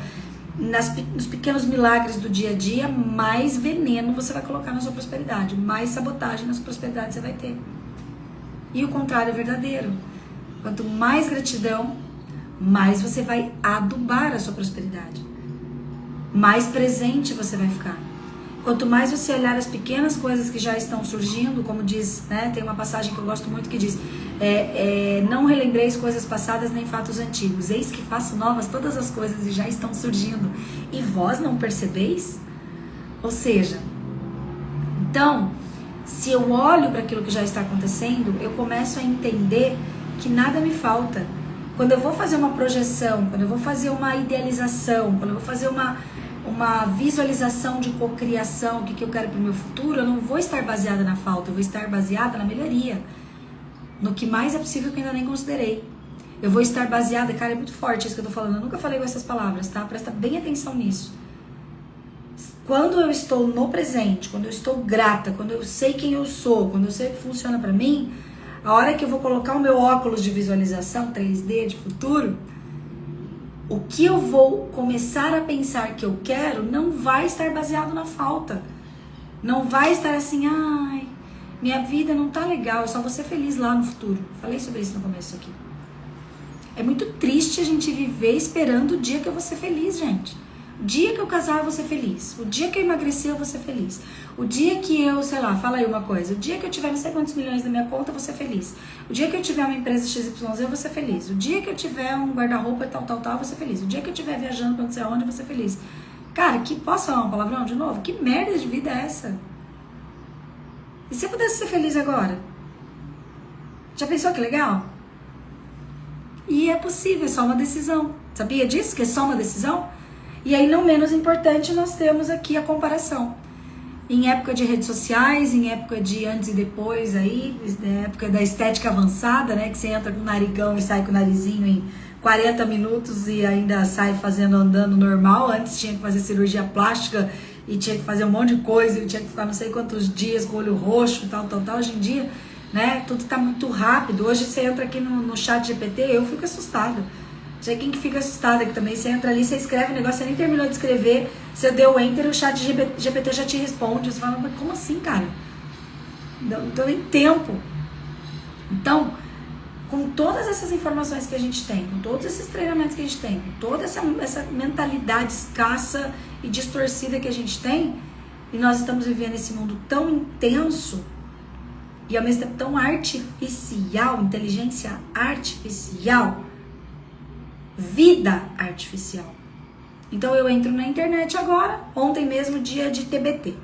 nos pequenos milagres do dia a dia, mais veneno você vai colocar na sua prosperidade, mais sabotagem na sua prosperidade você vai ter. E o contrário é verdadeiro. Quanto mais gratidão, mais você vai adubar a sua prosperidade. Mais presente você vai ficar. Quanto mais você olhar as pequenas coisas que já estão surgindo, como diz, né, tem uma passagem que eu gosto muito que diz, não relembreis coisas passadas nem fatos antigos, eis que faço novas todas as coisas e já estão surgindo, e vós não percebeis? Ou seja, então, se eu olho para aquilo que já está acontecendo, eu começo a entender que nada me falta. Quando eu vou fazer uma projeção, quando eu vou fazer uma idealização, quando eu vou fazer uma visualização de cocriação, o que eu quero para o meu futuro, eu não vou estar baseada na falta, eu vou estar baseada na melhoria, no que mais é possível que eu ainda nem considerei. Eu vou estar baseada, cara, é muito forte isso que eu tô falando, eu nunca falei com essas palavras, tá? Presta bem atenção nisso. Quando eu estou no presente, quando eu estou grata, quando eu sei quem eu sou, quando eu sei o que funciona pra mim, a hora que eu vou colocar o meu óculos de visualização 3D de futuro, o que eu vou começar a pensar que eu quero não vai estar baseado na falta. Não vai estar assim, ai, minha vida não tá legal, eu só vou ser feliz lá no futuro. Falei sobre isso no começo aqui. É muito triste a gente viver esperando o dia que eu vou ser feliz, gente. O dia que eu casar, eu vou ser feliz. O dia que eu emagrecer, eu vou ser feliz. O dia que eu, sei lá, fala aí uma coisa. O dia que eu tiver não sei quantos milhões na minha conta, eu vou ser feliz. O dia que eu tiver uma empresa XYZ, eu vou ser feliz. O dia que eu tiver um guarda-roupa tal, eu vou ser feliz. O dia que eu estiver viajando pra não sei aonde, eu vou ser feliz. Cara, posso falar um palavrão de novo? Que merda de vida é essa? E se eu pudesse ser feliz agora? Já pensou que legal? E é possível, é só uma decisão. Sabia disso? Que é só uma decisão? E aí, não menos importante, nós temos aqui a comparação. Em época de redes sociais, em época de antes e depois, aí, na época da estética avançada, né? Que você entra com o narigão e sai com o narizinho em 40 minutos e ainda sai andando normal. Antes tinha que fazer cirurgia plástica e tinha que fazer um monte de coisa, e tinha que ficar não sei quantos dias com o olho roxo e tal. Hoje em dia, né? Tudo tá muito rápido. Hoje você entra aqui no chat GPT, eu fico assustada. Não sei quem que fica assustado aqui também. Você entra ali, você escreve o negócio, você nem terminou de escrever, você deu enter, o chat GPT já te responde. Você fala, mas como assim, cara? Não tô nem tempo. Então, com todas essas informações que a gente tem, com todos esses treinamentos que a gente tem, com toda essa mentalidade escassa e distorcida que a gente tem, e nós estamos vivendo esse mundo tão intenso e ao mesmo tempo tão artificial, inteligência artificial, vida artificial. Então eu entro na internet agora, ontem mesmo dia de TBT.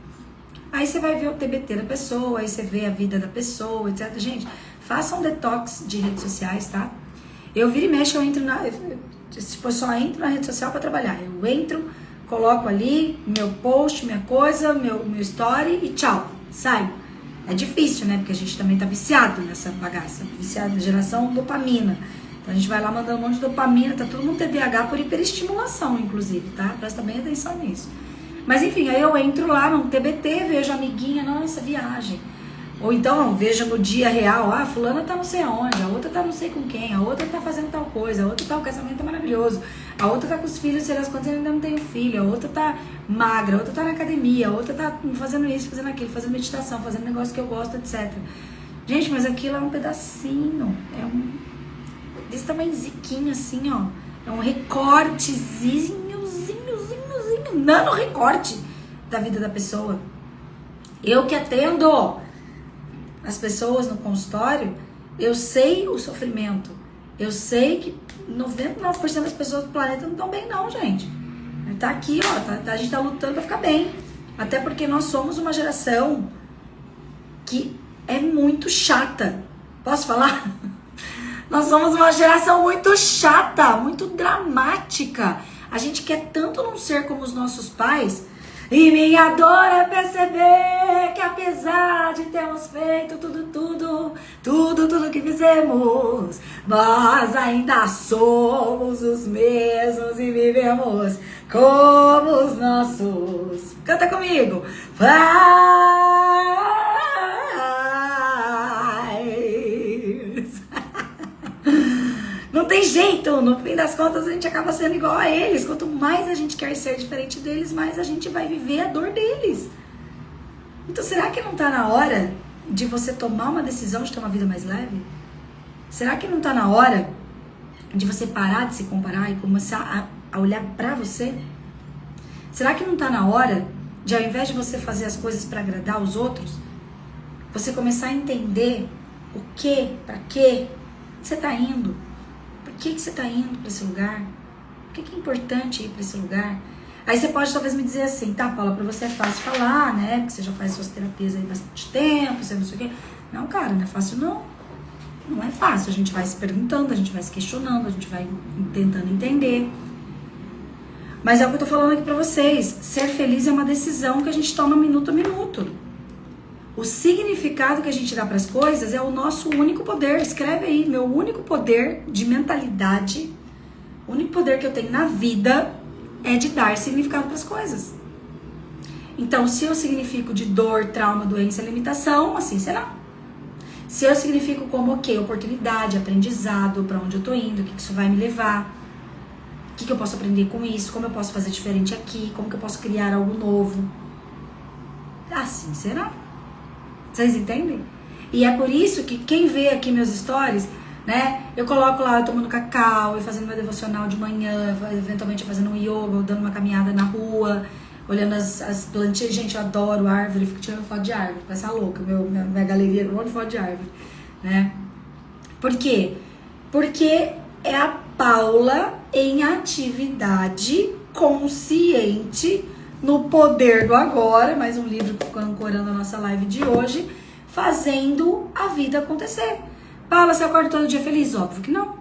Aí você vai ver o TBT da pessoa, aí você vê a vida da pessoa, etc. Gente, faça um detox de redes sociais, tá? Eu viro e mexo, eu entro tipo, eu só entro na rede social para trabalhar. Eu entro, coloco ali meu post, minha coisa, meu story e tchau, saio. É difícil, né? Porque a gente também tá viciado nessa bagaça, viciado na geração dopamina. Então a gente vai lá mandando um monte de dopamina, tá todo mundo TDAH por hiperestimulação, inclusive, tá? Presta bem atenção nisso. Mas enfim, aí eu entro lá no TBT, vejo a amiguinha, nossa, viagem. Ou então vejo no dia real, ah, fulana tá não sei aonde, a outra tá não sei com quem, a outra tá fazendo tal coisa, a outra tá, o casamento é maravilhoso, a outra tá com os filhos, sei lá quantos, eu ainda não tenho filho, a outra tá magra, a outra tá na academia, a outra tá fazendo isso, fazendo aquilo, fazendo meditação, fazendo negócio que eu gosto, etc. Gente, mas aquilo é um pedacinho, desse tamanho ziquinho assim, ó. É um recortezinho, nano recorte da vida da pessoa. Eu que atendo as pessoas no consultório, eu sei o sofrimento. Eu sei que 99% das pessoas do planeta não estão bem não, gente. Tá aqui, ó, a gente tá lutando pra ficar bem. Até porque nós somos uma geração que é muito chata. Posso falar? Nós somos uma geração muito chata, muito dramática. A gente quer tanto não ser como os nossos pais. E minha dor é perceber que apesar de termos feito tudo que fizemos, nós ainda somos os mesmos e vivemos como os nossos. Canta comigo. Não tem jeito, no fim das contas a gente acaba sendo igual a eles. Quanto mais a gente quer ser diferente deles, mais a gente vai viver a dor deles. Então será que não tá na hora de você tomar uma decisão de ter uma vida mais leve? Será que não tá na hora de você parar de se comparar e começar a olhar pra você? Será que não tá na hora de, ao invés de você fazer as coisas pra agradar os outros, você começar a entender o que, pra que você tá indo? Por que você está indo para esse lugar? Por que é importante ir para esse lugar? Aí você pode talvez me dizer assim, tá, Paula, para você é fácil falar, né? Porque você já faz suas terapias aí há bastante tempo, você não sei o quê. Não, cara, não é fácil não. Não é fácil. A gente vai se perguntando, a gente vai se questionando, a gente vai tentando entender. Mas é o que eu tô falando aqui para vocês. Ser feliz é uma decisão que a gente toma minuto a minuto. O significado que a gente dá para as coisas é o nosso único poder. Escreve aí, meu único poder de mentalidade, o único poder que eu tenho na vida é de dar significado para as coisas. Então, se eu significo de dor, trauma, doença, limitação, assim será. Se eu significo como, ok, oportunidade, aprendizado, para onde eu tô indo, o que isso vai me levar, o que eu posso aprender com isso, como eu posso fazer diferente aqui, como que eu posso criar algo novo, assim será. Vocês entendem? E é por isso que quem vê aqui meus stories, né? Eu coloco lá, eu tomando cacau, eu fazendo meu devocional de manhã, eventualmente fazendo um yoga, ou dando uma caminhada na rua, olhando as plantinhas. Gente, eu adoro árvore, fico tirando foto de árvore, parece a louca, minha galeria é um monte de foto de árvore, né? Por quê? Porque é a Paula em atividade consciente no poder do agora, mais um livro que ficou ancorando a nossa live de hoje, fazendo a vida acontecer. Paula, você acorda todo dia feliz? Óbvio que não.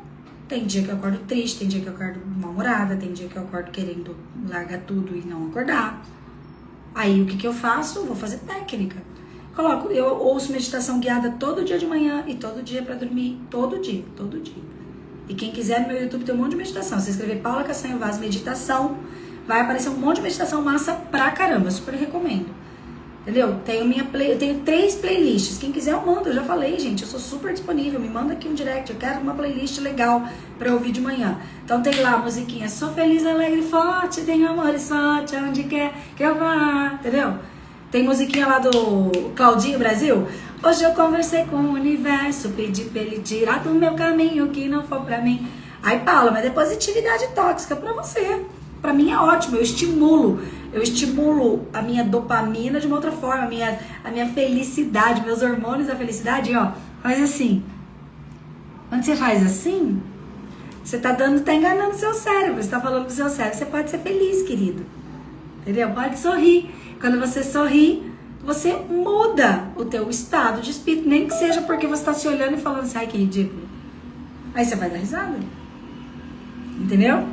Tem dia que eu acordo triste, tem dia que eu acordo mal-humorada, tem dia que eu acordo querendo largar tudo e não acordar. Aí o que eu faço? Vou fazer técnica. Eu ouço meditação guiada todo dia de manhã e todo dia pra dormir. Todo dia. E quem quiser no meu YouTube tem um monte de meditação. Se escrever Paula Castanho Vaz meditação, vai aparecer um monte de meditação massa pra caramba. Eu super recomendo. Entendeu? Eu tenho 3 playlists. Quem quiser eu mando, eu já falei, gente. Eu sou super disponível. Me manda aqui um direct. Eu quero uma playlist legal pra ouvir de manhã. Então tem lá a musiquinha. Sou feliz, alegre, forte, tenho amor e sorte, aonde quer que eu vá. Entendeu? Tem musiquinha lá do Claudinho Brasil. Hoje eu conversei com o universo, pedi pra ele tirar do meu caminho o que não for pra mim. Aí, Paula, mas é positividade tóxica pra você. Pra mim é ótimo, eu estimulo a minha dopamina de uma outra forma, a minha felicidade, meus hormônios da felicidade, ó, faz assim. Quando você faz assim, você tá enganando o seu cérebro, você tá falando pro seu cérebro, você pode ser feliz, querido. Entendeu? Pode sorrir. Quando você sorri, você muda o teu estado de espírito, nem que seja porque você tá se olhando e falando assim, ai que ridículo. Aí você vai dar risada. Entendeu?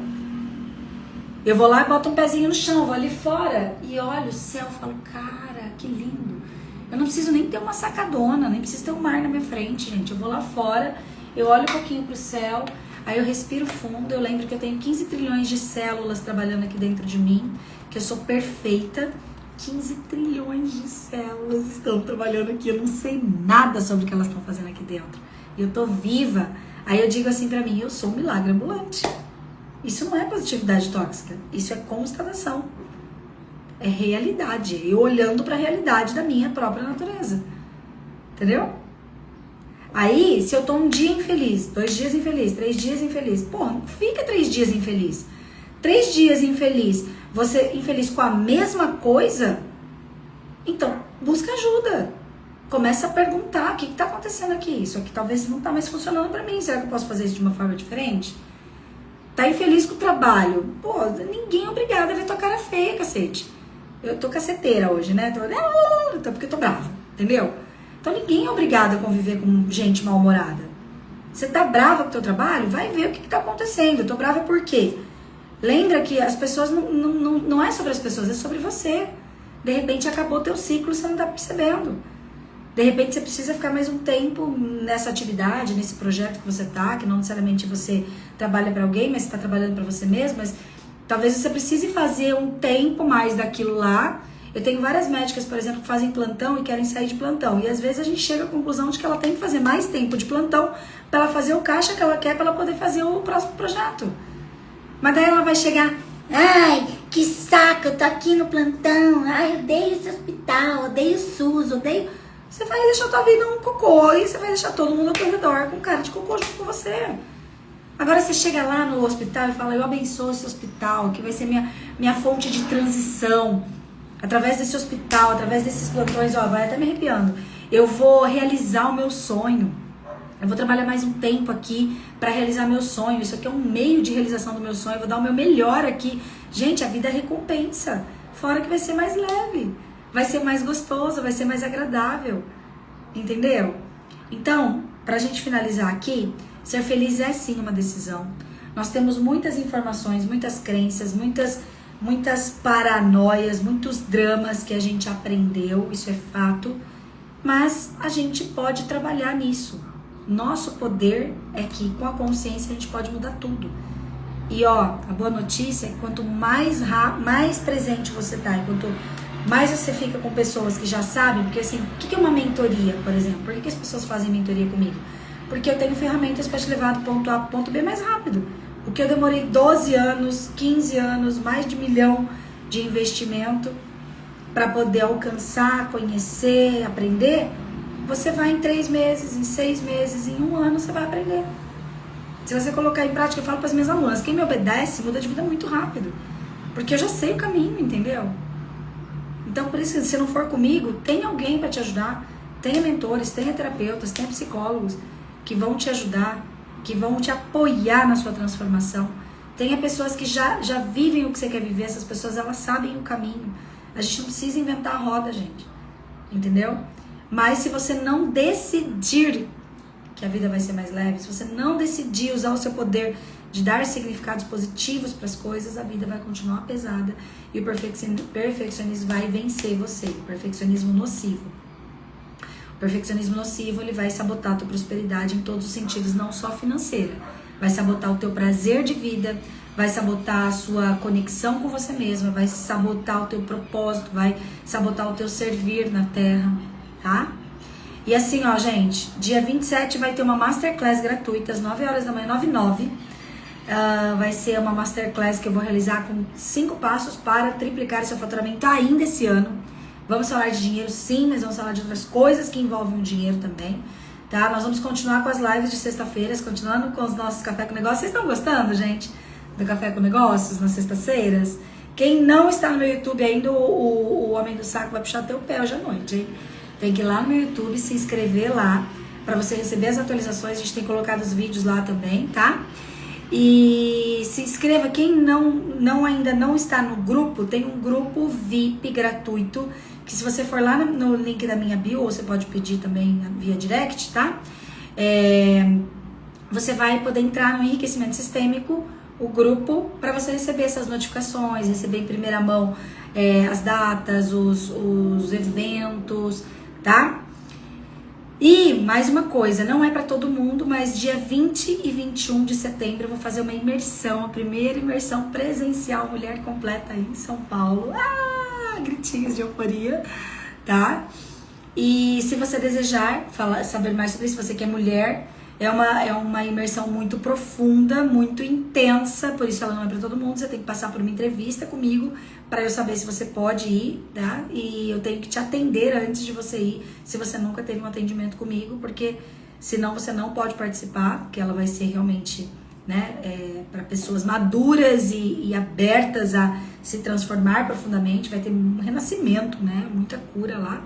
Eu vou lá e boto um pezinho no chão, vou ali fora e olho o céu e falo, cara, que lindo. Eu não preciso nem ter uma sacadona, nem preciso ter um mar na minha frente, gente. Eu vou lá fora, eu olho um pouquinho pro céu, aí eu respiro fundo, eu lembro que eu tenho 15 trilhões de células trabalhando aqui dentro de mim, que eu sou perfeita. 15 trilhões de células estão trabalhando aqui, eu não sei nada sobre o que elas estão fazendo aqui dentro. E eu tô viva. Aí eu digo assim pra mim, eu sou um milagre ambulante. Isso não é positividade tóxica, isso é constatação. É realidade, eu olhando pra realidade da minha própria natureza. Entendeu? Aí, se eu tô um dia infeliz, 2 dias infeliz, 3 dias infeliz, porra, não fica 3 dias infeliz. 3 dias infeliz, você infeliz com a mesma coisa, então busca ajuda. Começa a perguntar, o que tá acontecendo aqui? Isso aqui talvez não tá mais funcionando pra mim, será que eu posso fazer isso de uma forma diferente? Tá infeliz com o trabalho, pô, ninguém é obrigado a ver tua cara feia, cacete. Eu tô caceteira hoje, né? Porque eu tô brava, entendeu? Então ninguém é obrigado a conviver com gente mal-humorada. Você tá brava com o teu trabalho? Vai ver o que tá acontecendo. Eu tô brava por quê? Lembra que as pessoas não é sobre as pessoas, é sobre você. De repente acabou teu ciclo, você não tá percebendo. De repente você precisa ficar mais um tempo nessa atividade, nesse projeto que você tá, que não necessariamente você trabalha para alguém, mas você tá trabalhando para você mesmo, mas talvez você precise fazer um tempo mais daquilo lá. Eu tenho várias médicas, por exemplo, que fazem plantão e querem sair de plantão. E às vezes a gente chega à conclusão de que ela tem que fazer mais tempo de plantão para ela fazer o caixa que ela quer para ela poder fazer o próximo projeto. Mas daí ela vai chegar, ai, que saco, eu tô aqui no plantão, ai, eu odeio esse hospital, odeio o SUS, odeio... Você vai deixar tua vida um cocô e você vai deixar todo mundo ao teu redor com cara de cocô junto com você. Agora você chega lá no hospital e fala, eu abençoo esse hospital, que vai ser minha fonte de transição. Através desse hospital, através desses plantões, ó, vai até me arrepiando. Eu vou realizar o meu sonho. Eu vou trabalhar mais um tempo aqui para realizar meu sonho. Isso aqui é um meio de realização do meu sonho. Eu vou dar o meu melhor aqui. Gente, a vida é recompensa. Fora que vai ser mais leve. Vai ser mais gostoso, vai ser mais agradável. Entendeu? Então, pra gente finalizar aqui, ser feliz é sim uma decisão. Nós temos muitas informações, muitas crenças, muitas paranoias, muitos dramas que a gente aprendeu, isso é fato. Mas a gente pode trabalhar nisso. Nosso poder é que com a consciência a gente pode mudar tudo. E ó, a boa notícia é que quanto mais presente você tá, e quanto mais você fica com pessoas que já sabem, porque assim, o que é uma mentoria, por exemplo? Por que as pessoas fazem mentoria comigo? Porque eu tenho ferramentas para te levar do ponto A para o ponto B mais rápido. O que eu demorei 12 anos, 15 anos, mais de 1 milhão de investimento para poder alcançar, conhecer, aprender, você vai em 3 meses, em 6 meses, em 1 ano, você vai aprender. Se você colocar em prática, eu falo para as minhas alunas, quem me obedece muda de vida muito rápido. Porque eu já sei o caminho, entendeu? Então, por isso que se não for comigo, tem alguém para te ajudar. Tenha mentores, tenha terapeutas, tenha psicólogos que vão te ajudar, que vão te apoiar na sua transformação. Tenha pessoas que já vivem o que você quer viver, essas pessoas, elas sabem o caminho. A gente não precisa inventar a roda, gente. Entendeu? Mas se você não decidir que a vida vai ser mais leve, se você não decidir usar o seu poder de dar significados positivos para as coisas, a vida vai continuar pesada e o perfeccionismo vai vencer você, o perfeccionismo nocivo. O perfeccionismo nocivo, ele vai sabotar a tua prosperidade em todos os sentidos, não só financeira. Vai sabotar o teu prazer de vida, vai sabotar a sua conexão com você mesma, vai sabotar o teu propósito, vai sabotar o teu servir na Terra, tá? E assim, ó, gente, dia 27 vai ter uma Masterclass gratuita, às 9 horas da manhã, 9 e 9. Vai ser uma Masterclass que eu vou realizar com 5 passos para triplicar seu faturamento ainda esse ano. Vamos falar de dinheiro sim, mas vamos falar de outras coisas que envolvem o dinheiro também, tá? Nós vamos continuar com as lives de sexta-feiras, continuando com os nossos Café com Negócios. Vocês estão gostando, gente, do Café com Negócios nas sextas-feiras? Quem não está no meu YouTube ainda, o Homem do Saco vai puxar teu pé hoje à noite, hein? Tem que ir lá no meu YouTube, se inscrever lá, para você receber as atualizações. A gente tem colocado os vídeos lá também, tá? E se inscreva. Quem ainda não está no grupo, tem um grupo VIP gratuito, que se você for lá no link da minha bio, ou você pode pedir também via direct, tá? Você vai poder entrar no Enriquecimento Sistêmico, o grupo, para você receber essas notificações, receber em primeira mão as datas, os eventos, tá? E mais uma coisa, não é para todo mundo, mas dia 20 e 21 de setembro eu vou fazer uma imersão, a primeira imersão presencial Mulher Completa aí em São Paulo. Gritinhos de euforia, tá? E se você desejar saber mais sobre isso, você que é mulher, é uma imersão muito profunda, muito intensa, por isso ela não é para todo mundo. Você tem que passar por uma entrevista comigo para eu saber se você pode ir, tá? E eu tenho que te atender antes de você ir, se você nunca teve um atendimento comigo, porque senão você não pode participar, porque ela vai ser realmente, né, para pessoas maduras e abertas a se transformar profundamente. Vai ter um renascimento, né, muita cura lá.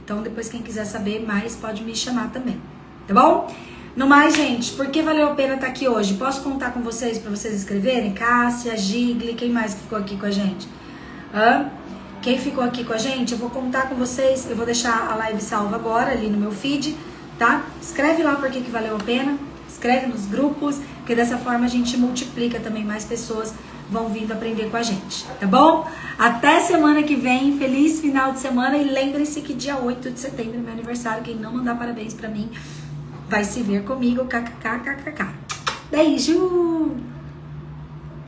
Então depois quem quiser saber mais pode me chamar também, tá bom? No mais, gente, por que valeu a pena estar aqui hoje? Posso contar com vocês para vocês escreverem? Cássia, Gigli, quem mais que ficou aqui com a gente? Quem ficou aqui com a gente, eu vou contar com vocês. Eu vou deixar a live salva agora ali no meu feed, tá? Escreve lá por que valeu a pena. Escreve nos grupos, porque dessa forma a gente multiplica também, mais pessoas vão vindo aprender com a gente, tá bom? Até semana que vem, feliz final de semana. E lembre-se que dia 8 de setembro é meu aniversário. Quem não mandar parabéns pra mim vai se ver comigo, kkkkkk. Beijo!